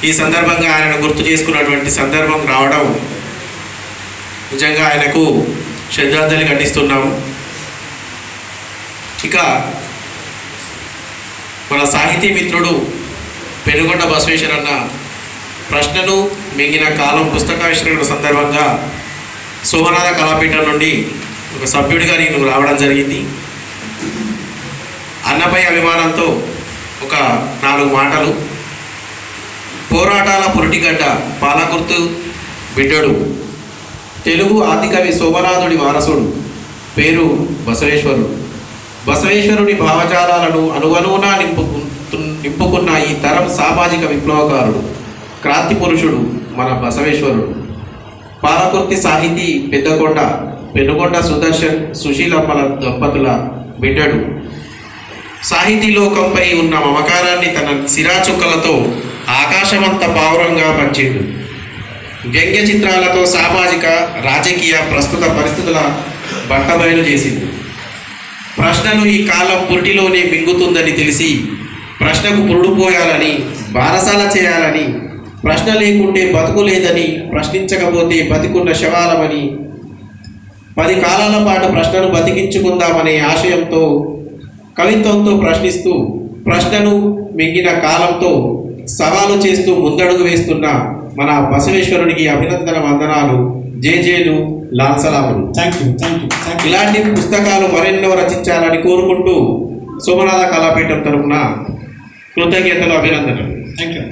ఈ సందర్భంగా ఆయనను గుర్తు చేసుకున్నటువంటి సందర్భం రావడం నిజంగా ఆయనకు శ్రద్ధాంజలి ఘటిస్తున్నాము. ఇక మన సాహితీ మిత్రుడు పెనుగొండ బసవేశ్వర అన్న ప్రశ్నను మింగిన కాలం పుస్తకావిష్కరణ సందర్భంగా సోమనాథ కళాపీఠం నుండి ఒక సభ్యుడిగా నేను రావడం జరిగింది. అన్నపై అభిమానంతో ఒక 4 మాటలు. పోరాటాల పురిటిగడ్డ పాలకుర్తి బిడ్డడు, తెలుగు ఆదికవి సోమనాథుడి వారసుడు, పేరు బసవేశ్వరుడు. బసవేశ్వరుని భావజాలాలను అనువనువునా నింపుకున్న ఈ తరం సామాజిక విప్లవకారుడు, క్రాంతి పురుషుడు మన బసవేశ్వరుడు. పాలకుర్తి సాహితీ పెద్దకొండ పెనుగొండ సుదర్శన్ సుశీలమ్మల దంపతుల బిడ్డడు. సాహితీ లోకంపై ఉన్న మమకారాన్ని తన సిరాచుక్కలతో ఆకాశమంత పావురంగా పంచిండు. వ్యంగ్య చిత్రాలతో సామాజిక రాజకీయ ప్రస్తుత పరిస్థితుల బట్టబయలు చేసింది. ప్రశ్నను ఈ కాలం పురిటిలోనే మింగుతుందని తెలిసి ప్రశ్నకు పురుడు పోయాలని, బారసాల చేయాలని, ప్రశ్న లేకుంటే బతుకు లేదని, ప్రశ్నించకపోతే బతికున్న శవాలమని, 10 కాలాల పాటు ప్రశ్నను బతికించుకుందామనే ఆశయంతో కవిత్వంతో ప్రశ్నిస్తూ ప్రశ్నను మింగిన కాలంతో సవాలు చేస్తూ ముందడుగు వేస్తున్న మన బసవేశ్వరునికి అభినందన వందనాలు, జేజేలు, లాల్సలాములు. Thank you. ఇలాంటి పుస్తకాలు మరెన్నో రచించాలని కోరుకుంటూ సోమనాథ కళాపీఠం తరఫున కృతజ్ఞతలు, అభినందనలు. Thank you.